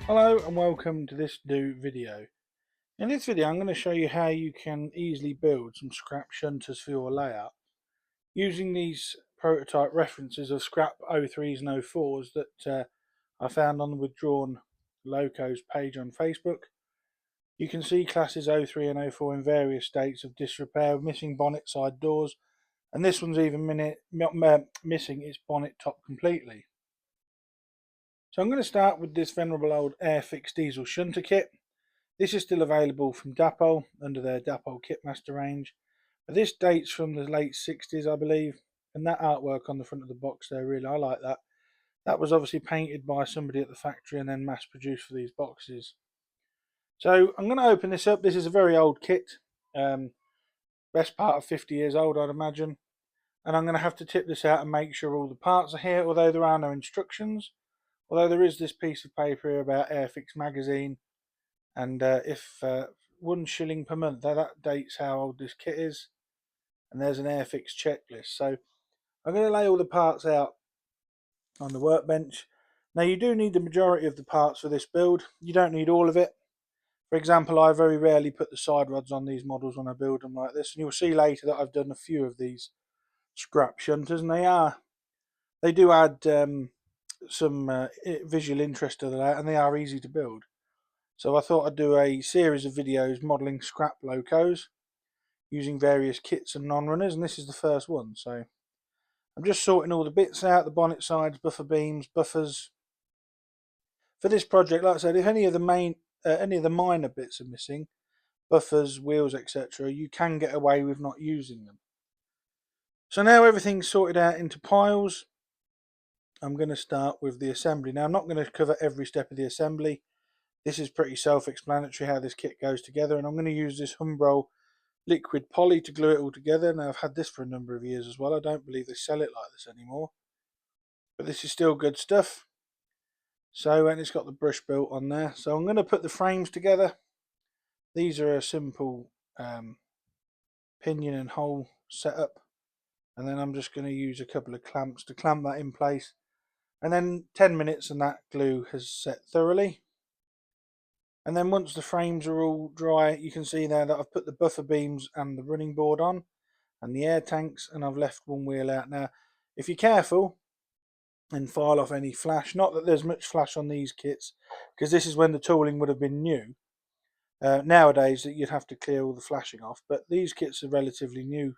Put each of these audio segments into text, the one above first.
Hello and welcome to this new video. In this video I'm going to show you how you can easily build some scrap shunters for your layout using these prototype references of scrap 03s and 04s that I found on the Withdrawn Locos page on Facebook. You can see classes 03 and 04 in various states of disrepair, missing bonnet side doors, and this one's even missing its bonnet top completely. So I'm going to start with this venerable old Airfix diesel shunter kit. This is still available from Dapol under their Dapol Kitmaster range. But this dates from the late 60s, I believe, and that artwork on the front of the box there, really, I like that. That was obviously painted by somebody at the factory and then mass produced for these boxes. So I'm going to open this up. This is a very old kit, best part of 50 years old, I'd imagine. And I'm going to have to tip this out and make sure all the parts are here, although there are no instructions. Although there is this piece of paper here about Airfix magazine, and if £1 per month, that dates how old this kit is. And there's an Airfix checklist. So I'm going to lay all the parts out on the workbench. Now you do need the majority of the parts for this build. You don't need all of it. For example, I very rarely put the side rods on these models when I build them like this. And you'll see later that I've done a few of these scrap shunters, and they do add some visual interest to that, and they are easy to build. So I thought I'd do a series of videos modelling scrap locos using various kits and non-runners, and this is the first one. So I'm just sorting all the bits out, the bonnet sides, buffer beams, buffers. For this project, like I said, if any of the minor bits are missing, buffers, wheels, etc., you can get away with not using them. So now everything's sorted out into piles, I'm going to start with the assembly. Now I'm not going to cover every step of the assembly. This is pretty self-explanatory how this kit goes together, and I'm going to use this Humbrol liquid poly to glue it all together. Now I've had this for a number of years as well. I don't believe they sell it like this anymore, but this is still good stuff. So, and it's got the brush built on there. So I'm going to put the frames together. These are a simple pinion and hole setup, and then I'm just going to use a couple of clamps to clamp that in place, and then 10 minutes and that glue has set thoroughly. And then once the frames are all dry, you can see there that I've put the buffer beams and the running board on and the air tanks, and I've left one wheel out. Now if you're careful and file off any flash, not that there's much flash on these kits because this is when the tooling would have been new. Nowadays you'd have to clear all the flashing off, but these kits are relatively new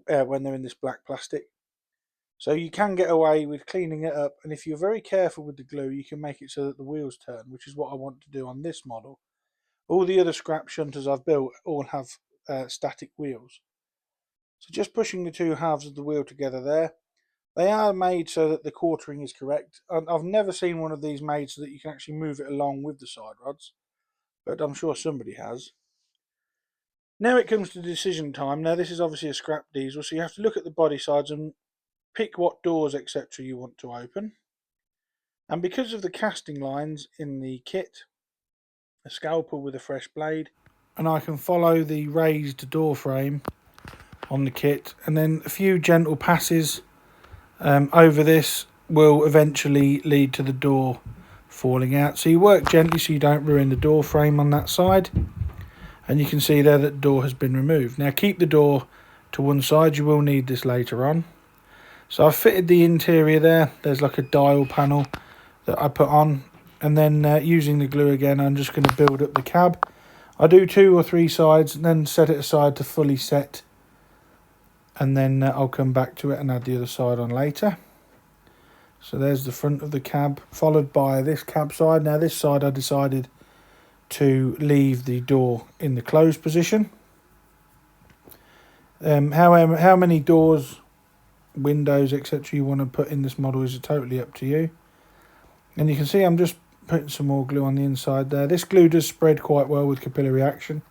when they're in this black plastic. So you can get away with cleaning it up, and if you're very careful with the glue, you can make it so that the wheels turn, which is what I want to do on this model. All the other scrap shunters I've built all have static wheels. So just pushing the two halves of the wheel together there. They are made so that the quartering is correct. I've never seen one of these made so that you can actually move it along with the side rods, but I'm sure somebody has. Now it comes to decision time. Now this is obviously a scrap diesel, so you have to look at the body sides and pick what doors etc. you want to open. And because of the casting lines in the kit, a scalpel with a fresh blade, and I can follow the raised door frame on the kit, and then a few gentle passes over this will eventually lead to the door falling out. So you work gently so you don't ruin the door frame on that side, and you can see there that the door has been removed. Now keep the door to one side, you will need this later on. So I've fitted the interior there. There's like a dial panel that I put on, and then using the glue again, I'm just going to build up the cab. I do 2 or 3 sides and then set it aside to fully set, and then I'll come back to it and add the other side on later. So there's the front of the cab, followed by this cab side. Now this side I decided to leave the door in the closed position. How many doors, windows etc. you want to put in this model is totally up to you. And you can see I'm just putting some more glue on the inside there. This glue does spread quite well with capillary action,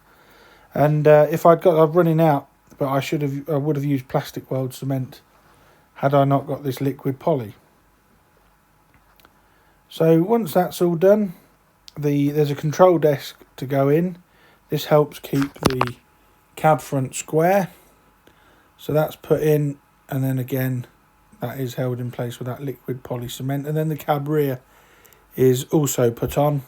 and if I'm running out, but I would have used plastic weld cement had I not got this liquid poly. So once that's all done, there's a control desk to go in. This helps keep the cab front square. So that's put in, and then again that is held in place with that liquid poly cement, and then the cab rear is also put on.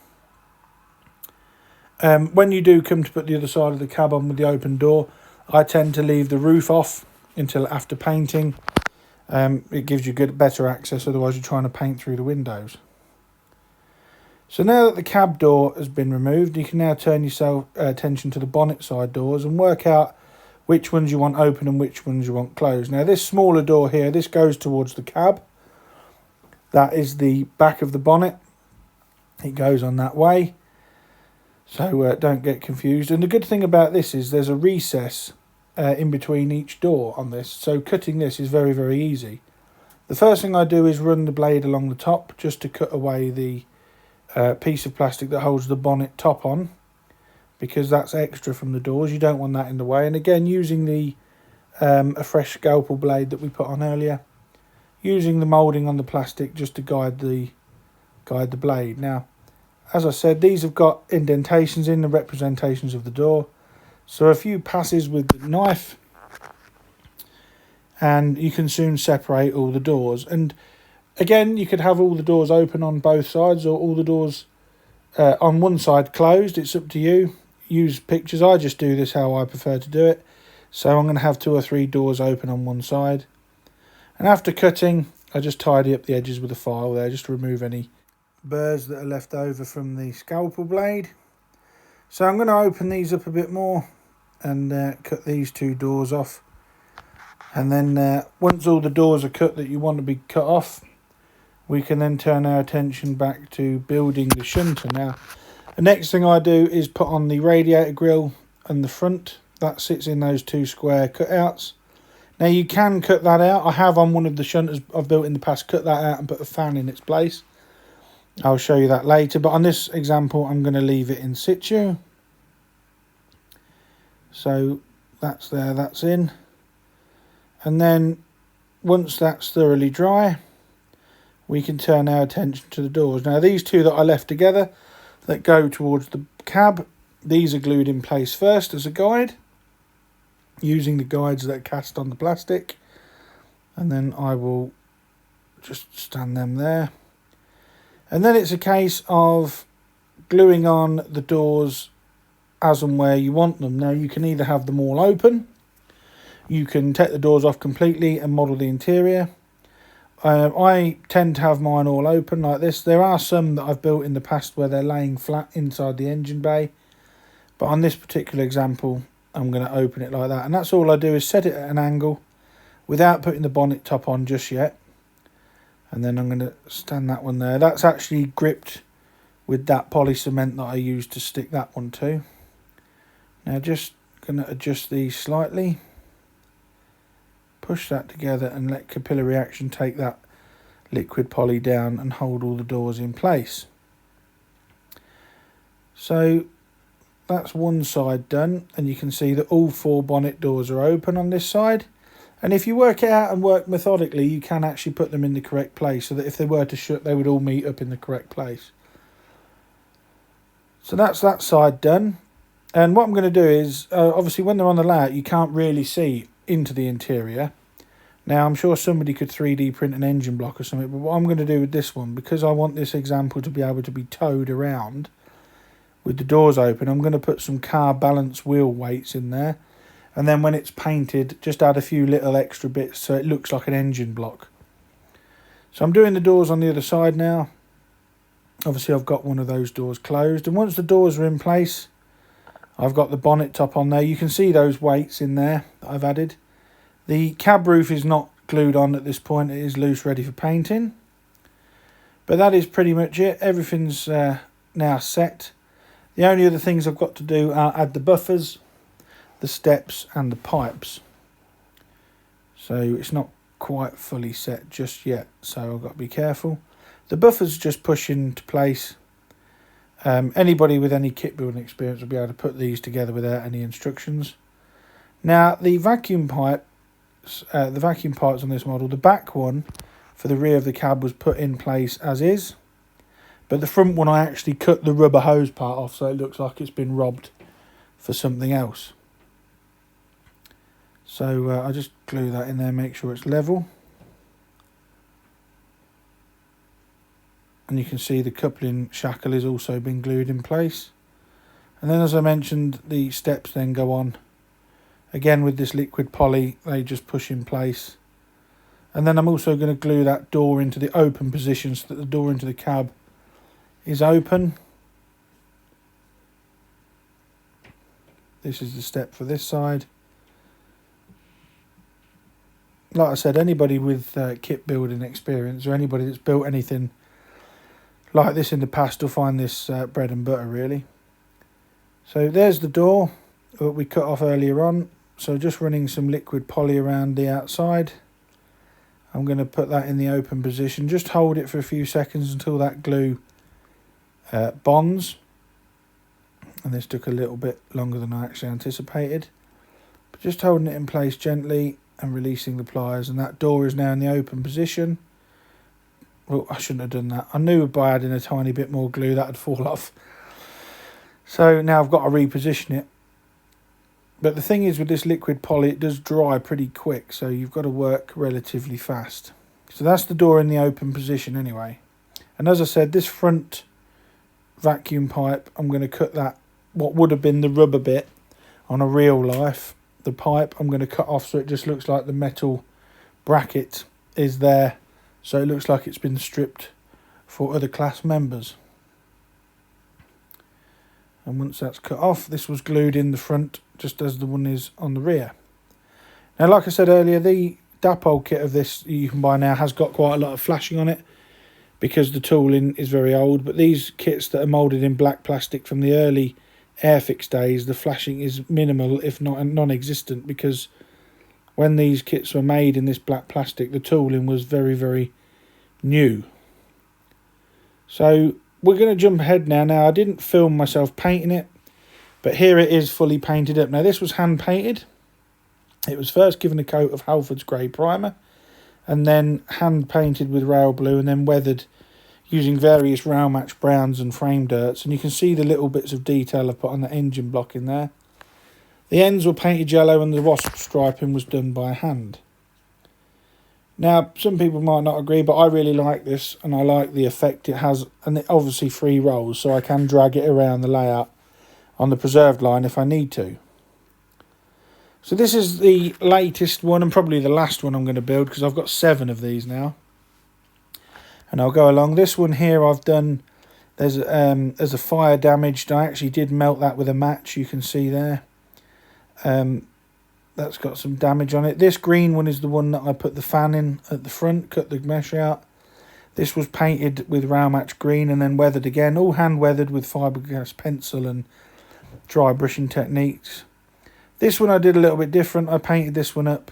When you do come to put the other side of the cab on with the open door, I tend to leave the roof off until after painting. It gives you better access, otherwise you're trying to paint through the windows. So now that the cab door has been removed, you can now turn your attention to the bonnet side doors and work out which ones you want open and which ones you want closed. Now this smaller door here, this goes towards the cab. That is the back of the bonnet. It goes on that way. So don't get confused. And the good thing about this is there's a recess in between each door on this. So cutting this is very, very easy. The first thing I do is run the blade along the top just to cut away the piece of plastic that holds the bonnet top on, because that's extra from the doors. You don't want that in the way. And again, using the a fresh scalpel blade that we put on earlier, using the moulding on the plastic just to guide the blade. Now, as I said, these have got indentations in the representations of the door. So a few passes with the knife and you can soon separate all the doors. And again, you could have all the doors open on both sides or all the doors on one side closed. It's up to you. Use pictures. I just do this how I prefer to do it. So I'm going to have 2 or 3 doors open on one side. And after cutting, I just tidy up the edges with a file there just to remove any burrs that are left over from the scalpel blade. So I'm going to open these up a bit more and cut these 2 doors off. And then once all the doors are cut that you want to be cut off, we can then turn our attention back to building the shunter. Now, the next thing I do is put on the radiator grille and the front. That sits in those 2 square cutouts. Now you can cut that out. I have on one of the shunters I've built in the past cut that out and put a fan in its place. I'll show you that later, but on this example I'm going to leave it in situ. So that's there, that's in. And then once that's thoroughly dry, we can turn our attention to the doors. Now these 2 that I left together that go towards the cab, these are glued in place first as a guide, using the guides that are cast on the plastic. And then I will just stand them there. And then it's a case of gluing on the doors as and where you want them. Now you can either have them all open, you can take the doors off completely and model the interior. I tend to have mine all open like this. There are some that I've built in the past where they're laying flat inside the engine bay, but on this particular example I'm going to open it like that. And that's all I do is set it at an angle without putting the bonnet top on just yet. And then I'm going to stand that one there. That's actually gripped with that poly cement that I used to stick that one to. Now just going to adjust these slightly. Push that together and let capillary action take that liquid poly down and hold all the doors in place. So that's one side done, and you can see that all 4 bonnet doors are open on this side. And if you work it out and work methodically, you can actually put them in the correct place so that if they were to shut, they would all meet up in the correct place. So that's that side done. And what I'm going to do is, obviously when they're on the layout, you can't really see into the interior. Now I'm sure somebody could 3D print an engine block or something, but what I'm going to do with this one, because I want this example to be able to be towed around with the doors open, I'm going to put some car balance wheel weights in there. And then when it's painted, just add a few little extra bits so it looks like an engine block. So I'm doing the doors on the other side now. Obviously I've got one of those doors closed. And once the doors are in place, I've got the bonnet top on there. You can see those weights in there that I've added. The cab roof is not glued on at this point. It is loose, ready for painting. But that is pretty much it. Everything's now set. The only other things I've got to do are add the buffers, the steps and the pipes. So it's not quite fully set just yet, so I've got to be careful. The buffers just push into place. Anybody with any kit building experience will be able to put these together without any instructions. Now the vacuum pipes on this model, the back one for the rear of the cab was put in place as is, but the front one I actually cut the rubber hose part off so it looks like it's been robbed for something else. So I just glue that in there, make sure it's level. And you can see the coupling shackle has also been glued in place. And then, as I mentioned, the steps then go on. Again, with this liquid poly, they just push in place. And then I'm also going to glue that door into the open position so that the door into the cab is open. This is the step for this side. Like I said, anybody with kit building experience, or anybody that's built anything like this in the past, will find this bread and butter, really. So there's the door that we cut off earlier on. So just running some liquid poly around the outside. I'm going to put that in the open position. Just hold it for a few seconds until that glue bonds. And this took a little bit longer than I actually anticipated. But just holding it in place gently and releasing the pliers. And that door is now in the open position. Well, I shouldn't have done that. I knew by adding a tiny bit more glue that would fall off. So now I've got to reposition it. But the thing is, with this liquid poly, it does dry pretty quick, so you've got to work relatively fast. So that's the door in the open position anyway. And as I said, this front vacuum pipe, I'm going to cut that, what would have been the rubber bit on a real life, the pipe, I'm going to cut off so it just looks like the metal bracket is there. So it looks like it's been stripped for other class members. And once that's cut off, this was glued in the front just as the one is on the rear. Now, like I said earlier, the Dapol kit of this you can buy now has got quite a lot of flashing on it because the tooling is very old. But these kits that are moulded in black plastic from the early Airfix days, the flashing is minimal, if not non-existent, because when these kits were made in this black plastic, the tooling was very, very new. So we're going to jump ahead now. Now, I didn't film myself painting it, but here it is fully painted up. Now, this was hand painted. It was first given a coat of Halford's grey primer and then hand painted with rail blue and then weathered using various rail match browns and frame dirts. And you can see the little bits of detail I put on the engine block in there. The ends were painted yellow and the wasp striping was done by hand. Now, some people might not agree, but I really like this and I like the effect it has. And it obviously 3 rolls, so I can drag it around the layout on the preserved line if I need to. So this is the latest one and probably the last one I'm going to build because I've got 7 of these now. And I'll go along. This one here I've done, there's a fire damaged. I actually did melt that with a match, you can see there. That's got some damage on it. This green one is the one that I put the fan in at the front, cut the mesh out. This was painted with rail match green and then weathered again, all hand weathered with fiberglass pencil and dry brushing techniques. This one I did a little bit different. I painted this one up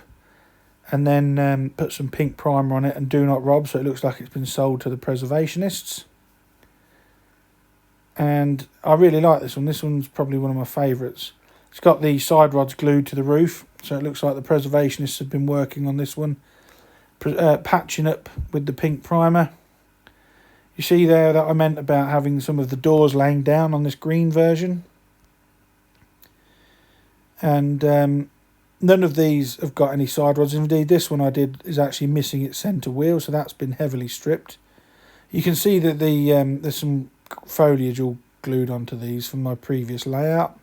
and then put some pink primer on it and do not rob, so it looks like it's been sold to the preservationists. And I really like this one. This one's probably one of my favourites. It's got the side rods glued to the roof, so it looks like the preservationists have been working on this one, patching up with the pink primer. You see there that I meant about having some of the doors laying down on this green version. And none of these have got any side rods. Indeed, this one I did is actually missing its centre wheel, so that's been heavily stripped. You can see that there's some foliage all glued onto these from my previous layout.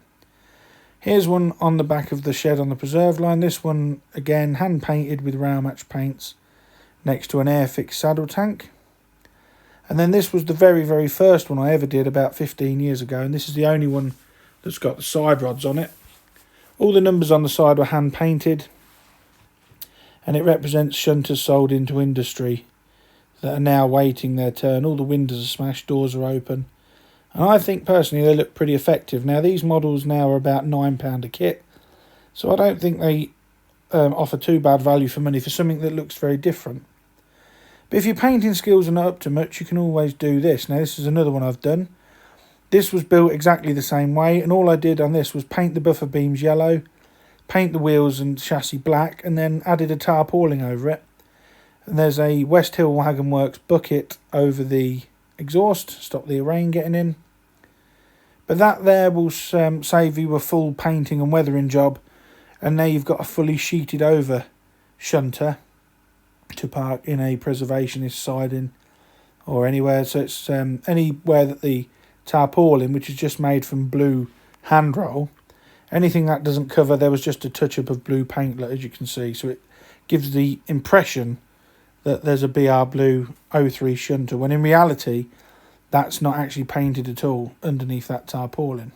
Here's one on the back of the shed on the preserve line. This one, again, hand painted with rail match paints next to an Airfix saddle tank. And then this was the very, very first one I ever did about 15 years ago. And this is the only one that's got the side rods on it. All the numbers on the side were hand painted. And it represents shunters sold into industry that are now waiting their turn. All the windows are smashed, doors are open. And I think personally they look pretty effective. Now these models now are about £9 a kit. So I don't think they offer too bad value for money for something that looks very different. But if your painting skills are not up to much, you can always do this. Now this is another one I've done. This was built exactly the same way. And all I did on this was paint the buffer beams yellow, paint the wheels and chassis black, and then added a tarpauling over it. And there's a West Hill Wagon Works bucket over the exhaust, stop the rain getting in. But that there will save you a full painting and weathering job. And now you've got a fully sheeted over shunter to park in a preservationist siding or anywhere. So it's anywhere that the tarpaulin, which is just made from blue hand roll. Anything that doesn't cover, there was just a touch-up of blue paint, as you can see. So it gives the impression that there's a BR Blue 03 shunter, when in reality, that's not actually painted at all underneath that tarpaulin.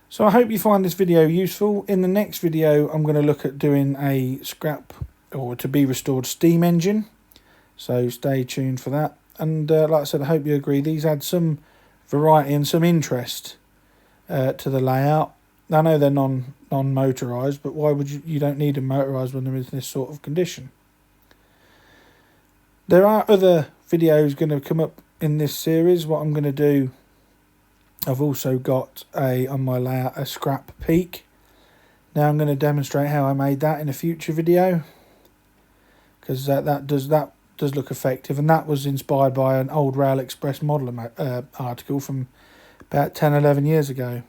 So I hope you find this video useful. In the next video, I'm going to look at doing a scrap or to be restored steam engine. So stay tuned for that. And like I said, I hope you agree. These add some variety and some interest to the layout. I know they're non-motorised, but why would you don't need them motorised when they're in this sort of condition? There are other videos going to come up in this series. What I'm going to do, I've also got on my layout a scrap peak. Now I'm going to demonstrate how I made that in a future video, because that does look effective, and that was inspired by an old Rail Express model article from about 10-11 years ago.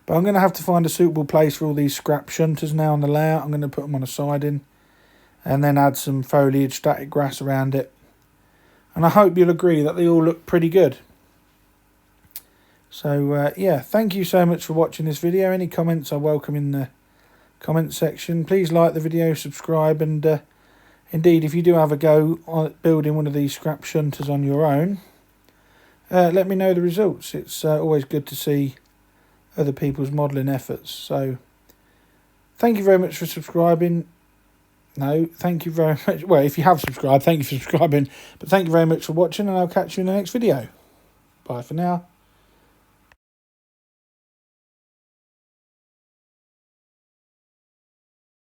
But I'm going to have to find a suitable place for all these scrap shunters now on the layout. I'm going to put them on a siding and then add some foliage, static grass around it. And I hope you'll agree that they all look pretty good. So yeah, thank you so much for watching this video. Any comments I welcome in the comment section. Please like the video, subscribe, and indeed, if you do have a go on building one of these scrap shunters on your own, let me know the results. It's always good to see other people's modelling efforts. So thank you very much for subscribing. No, thank you very much. Well, if you have subscribed, thank you for subscribing. But thank you very much for watching, and I'll catch you in the next video. Bye for now.